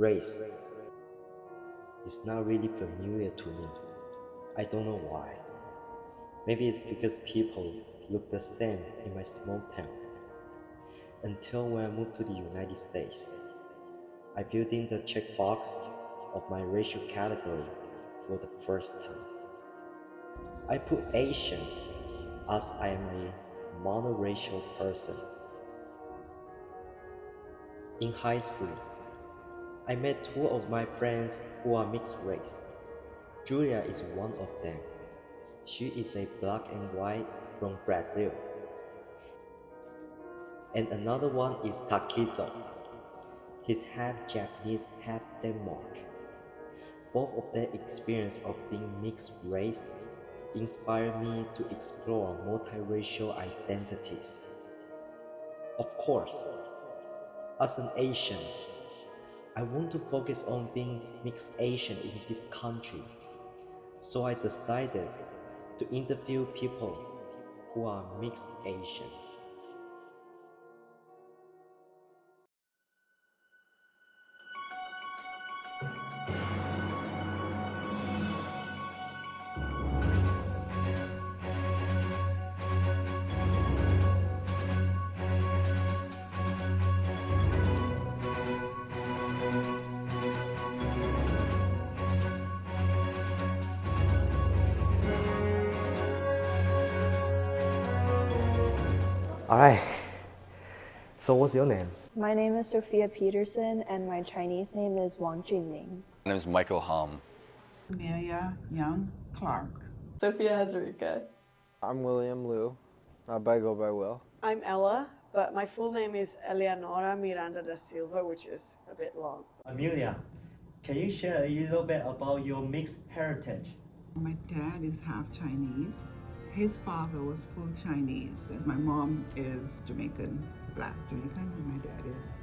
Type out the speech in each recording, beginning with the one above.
Race is not really familiar to me. I don't know why. Maybe it's because people look the same in my small town. Until when I moved to the United States, I filled in the checkbox of my racial category for the first time. I put Asian as I am a monoracial person. In high school, I met two of my friends who are mixed race. Julia is one of them. She is a black and white from Brazil. And another one is Takizo. He's half Japanese, half Denmark. Both of their experience of being mixed race inspired me to explore multiracial identities. Of course, as an Asian, I want to focus on being mixed Asian in this country. So I decided to interview people who are mixed Asian. Alright, so what's your name? My name is Sophia Peterson, and my Chinese name is Wang Junling. My name is Michael Hom. Amelia Young Clark. Sophia Hazarika. I'm William Liu, but I go by Will. I'm Ella, but my full name is Eleonora Miranda da Silva, which is a bit long. Amelia, can you share a little bit about your mixed heritage? My dad is half Chinese. His father was full Chinese. My mom is Jamaican, black Jamaican, and my dad is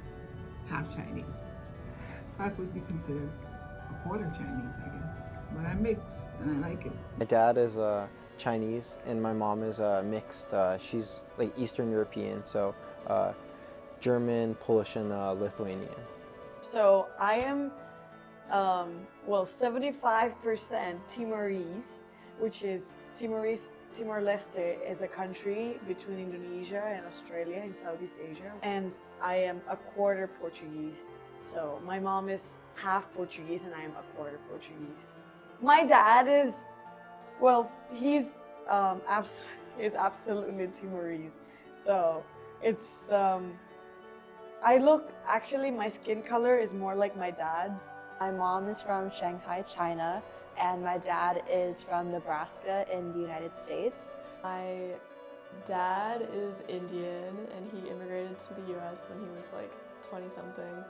half Chinese. So I would be considered a quarter Chinese, I guess. But I'm mixed, and I like it. My dad is Chinese, and my mom is mixed. She's like Eastern European, so German, Polish, and Lithuanian. So I am, 75% Timorese, which is Timor-Leste is a country between Indonesia and Australia in Southeast Asia. And I am a quarter Portuguese. So my mom is half Portuguese and I am a quarter Portuguese. My dad is, he's absolutely Timorese. So it's, actually my skin color is more like my dad's. My mom is from Shanghai, China, and my dad is from Nebraska in the United States. My dad is Indian and he immigrated to the US when he was like 20-something.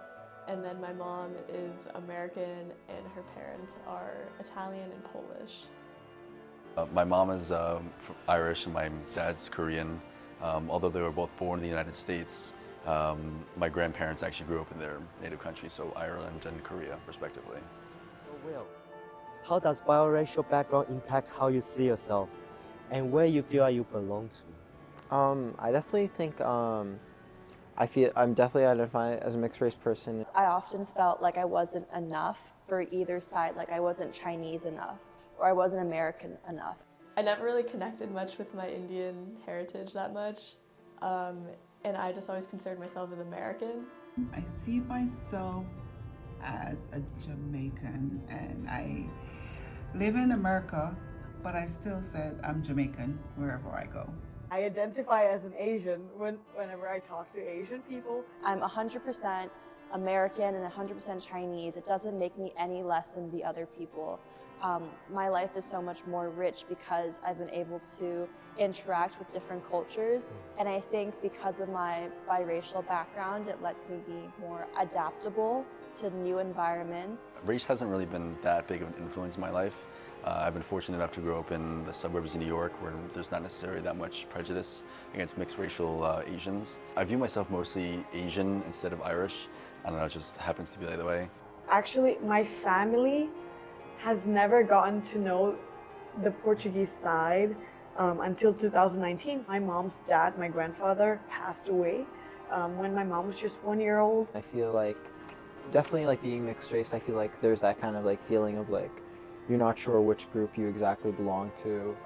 And then my mom is American and her parents are Italian and Polish. My mom is Irish and my dad's Korean. Although they were both born in the United States, my grandparents actually grew up in their native country, so Ireland and Korea, respectively. So Will, how does biracial background impact how you see yourself and where you feel like you belong to? I definitely think I'm definitely identifying as a mixed race person. I often felt like I wasn't enough for either side, like I wasn't Chinese enough or I wasn't American enough. I never really connected much with my Indian heritage that much, and I just always considered myself as American. I see myself as a Jamaican, and I live in America, but I still said I'm Jamaican wherever I go. I identify as an Asian whenever I talk to Asian people. I'm 100% American and 100% Chinese. It doesn't make me any less than the other people. My life is so much more rich because I've been able to interact with different cultures, and I think because of my biracial background, it lets me be more adaptable to new environments. Race hasn't really been that big of an influence in my life. I've been fortunate enough to grow up in the suburbs of New York where there's not necessarily that much prejudice against mixed racial Asians. I view myself mostly Asian instead of Irish. I don't know, it just happens to be that way. Actually, my family has never gotten to know the Portuguese side until 2019. My mom's dad, my grandfather, passed away when my mom was just 1 year old. I feel like definitely like being mixed race, I feel like there's that kind of like feeling of like you're not sure which group you exactly belong to.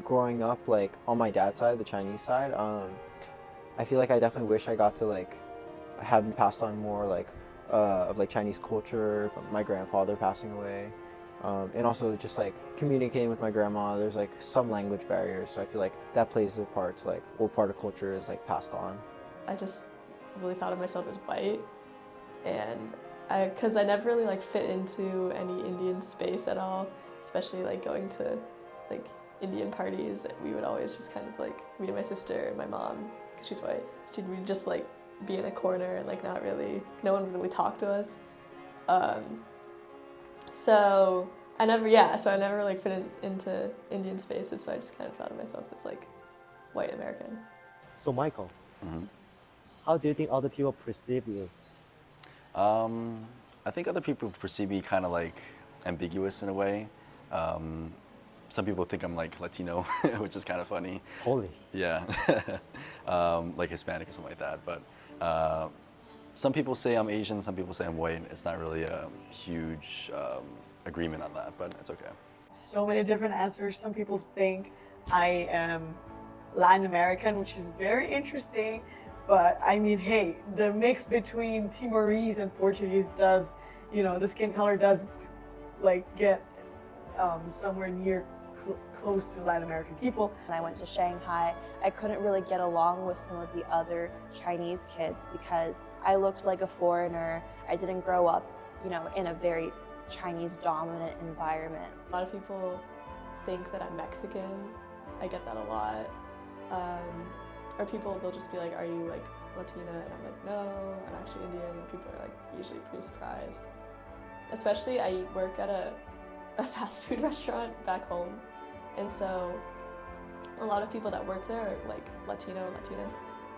Growing up, like on my dad's side, the Chinese side, I feel like I definitely wish I got to like have been passed on more like of like Chinese culture. My grandfather passing away, and also just like communicating with my grandma. There's like some language barriers, so I feel like that plays a part to like what part of culture is like passed on. I just really thought of myself as white, and because I never really like fit into any Indian space at all, especially like going to like Indian parties. We would always just kind of like, me and my sister and my mom, because she's white, we'd just like be in a corner and like not really, no one would really talk to us. So I never like fit into Indian spaces, so I just kind of thought of myself as like white American. So Michael, how do you think other people perceive you? I think other people perceive me kind of like ambiguous in a way. Some people think I'm like Latino, which is kind of funny. Holy. Yeah, like Hispanic or something like that. But some people say I'm Asian, some people say I'm white. It's not really a huge agreement on that, but it's okay. So many different answers. Some people think I am Latin American, which is very interesting. But I mean, hey, the mix between Timorese and Portuguese does, you know, the skin color does like get somewhere near close to Latin American people. When I went to Shanghai, I couldn't really get along with some of the other Chinese kids because I looked like a foreigner. I didn't grow up, you know, in a very Chinese dominant environment. A lot of people think that I'm Mexican. I get that a lot. Or people, they'll just be like, are you like Latina? And I'm like, no, I'm actually Indian. And people are like usually pretty surprised. Especially I work at a fast food restaurant back home. And so a lot of people that work there are like Latino, Latina.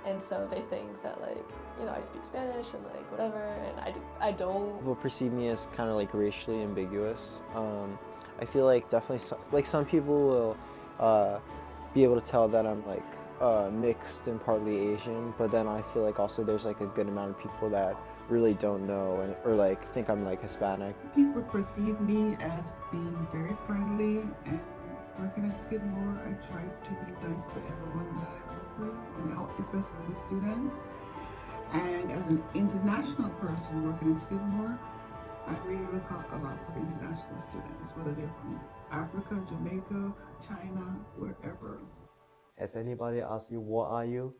And so they think that like, you know, I speak Spanish and like whatever, and I don't. People perceive me as kind of like racially ambiguous. I feel like definitely like some people will be able to tell that I'm like mixed and partly Asian, but then I feel like also there's like a good amount of people that really don't know or like think I'm like Hispanic. People perceive me as being very friendly, and working at Skidmore, I try to be nice to everyone that I work with, and especially the students. And as an international person working at Skidmore, I really look out a lot for the international students, whether they're from Africa, Jamaica, China, wherever. Has anybody asked you what are you?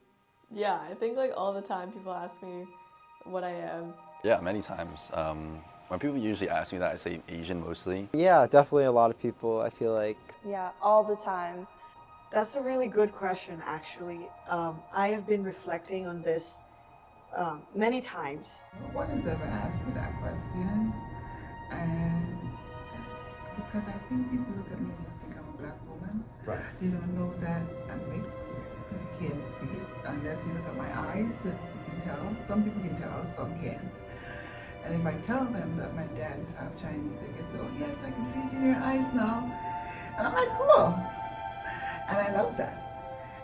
Yeah, I think like all the time people ask me what I am. Yeah, many times. When people usually ask me that, I say Asian mostly. Yeah, definitely a lot of people, I feel like. Yeah, all the time. That's a really good question, actually. I have been reflecting on this many times. No one has ever asked me that question, and because I think people look at me and just think I'm a black woman. Right. They don't know that I'm mixed, because you can't see it unless you look at my eyes, and you can tell. Some people can tell, some can't. And if I tell them that my dad is half Chinese, they can say, oh yes, I can see it in your eyes now. And I'm like, cool. And I love that.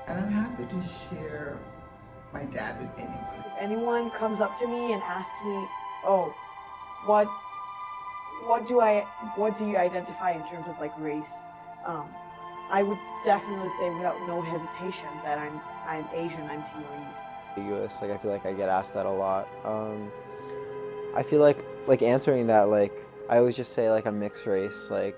And I'm happy to share my dad with anyone. If anyone comes up to me and asks me, oh, what do you identify in terms of like race? I would definitely say without no hesitation that I'm Asian, I'm Timorese. Ambiguous, like I feel like I get asked that a lot. I feel like answering that, like I always just say like I'm mixed race, like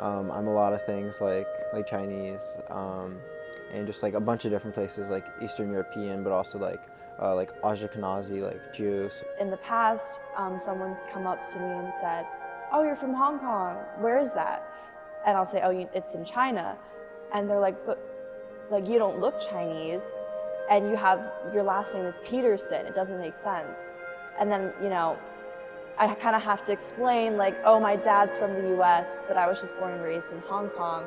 I'm a lot of things like Chinese, and just like a bunch of different places like Eastern European, but also like Ashkenazi, like Jews. In the past, someone's come up to me and said, oh, you're from Hong Kong, where is that? And I'll say, oh, it's in China. And they're like, but like you don't look Chinese, and your last name is Peterson, it doesn't make sense. And then, you know, I kind of have to explain like, oh, my dad's from the US, but I was just born and raised in Hong Kong.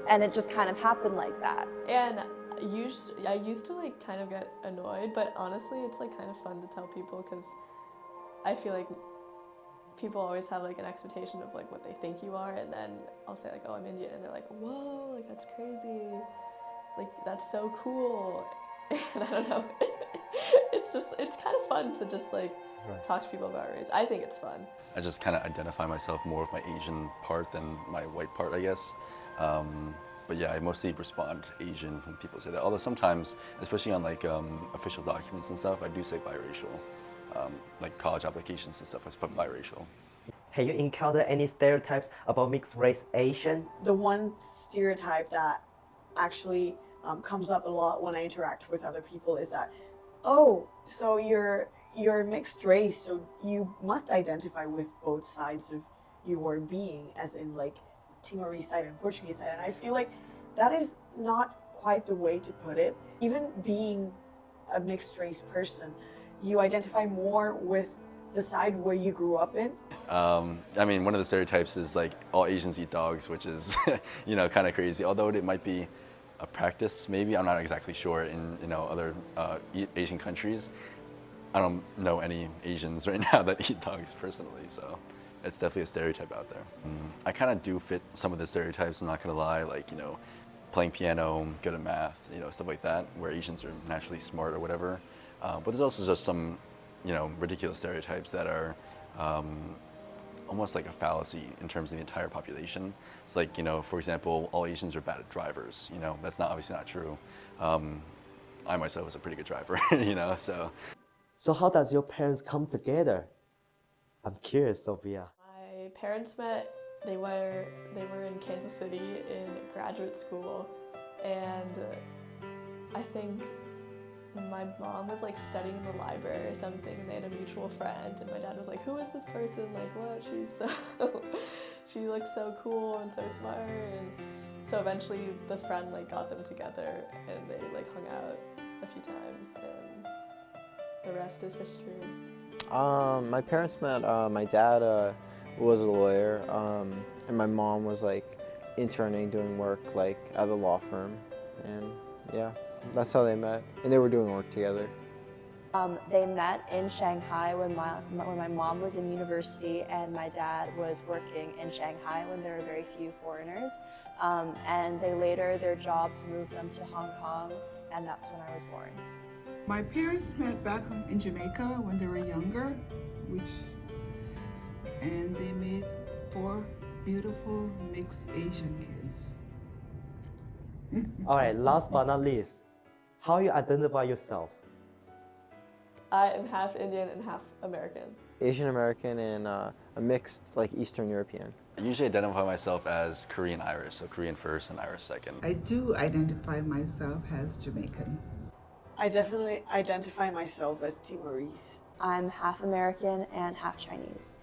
And it just kind of happened like that. And I used to like kind of get annoyed, but honestly it's like kind of fun to tell people, because I feel like people always have like an expectation of like what they think you are, and then I'll say like, oh, I'm Indian, and they're like, whoa, like that's crazy, like that's so cool. And I don't know, it's kind of fun to just like talk to people about race. I think it's fun. I just kind of identify myself more with my Asian part than my white part, I guess. But yeah, I mostly respond Asian when people say that. Although sometimes, especially on like official documents and stuff, I do say biracial. Like college applications and stuff, I put biracial. Have you encountered any stereotypes about mixed race Asian? The one stereotype that actually comes up a lot when I interact with other people is that, oh, so you're mixed race, so you must identify with both sides of your being, as in like Timorese side and Portuguese side. And I feel like that is not quite the way to put it. Even being a mixed race person, you identify more with the side where you grew up in. I mean, one of the stereotypes is like all Asians eat dogs, which is, you know, kind of crazy. Although it might be a practice, maybe, I'm not exactly sure, in, you know, other Asian countries. I don't know any Asians right now that eat dogs personally, so it's definitely a stereotype out there. I kind of do fit some of the stereotypes, I'm not gonna lie, like, you know, playing piano, good at math, you know, stuff like that, where Asians are naturally smart or whatever. But there's also just some, you know, ridiculous stereotypes that are almost like a fallacy in terms of the entire population. It's like, you know, for example, all Asians are bad at drivers. You know, that's not obviously not true. I myself was a pretty good driver, you know, so. So how does your parents come together? I'm curious, Sophia. My parents met, they were in Kansas City in graduate school, and I think my mom was like studying in the library or something, and they had a mutual friend, and my dad was like, who is this person? Like, what? She looks so cool and so smart. And so eventually the friend like got them together, and they like hung out a few times, and the rest is history. My parents met, my dad was a lawyer, and my mom was like interning, doing work like at the law firm, and yeah, that's how they met, and they were doing work together. They met in Shanghai when my mom was in university and my dad was working in Shanghai when there were very few foreigners. And their jobs moved them to Hong Kong, and that's when I was born. My parents met back in Jamaica when they were younger, and they made 4 beautiful mixed Asian kids. All right, last but not least, how you identify yourself? I am half Indian and half American. Asian American and a mixed like Eastern European. I usually identify myself as Korean Irish, so Korean first and Irish second. I do identify myself as Jamaican. I definitely identify myself as Timorese. I'm half American and half Chinese.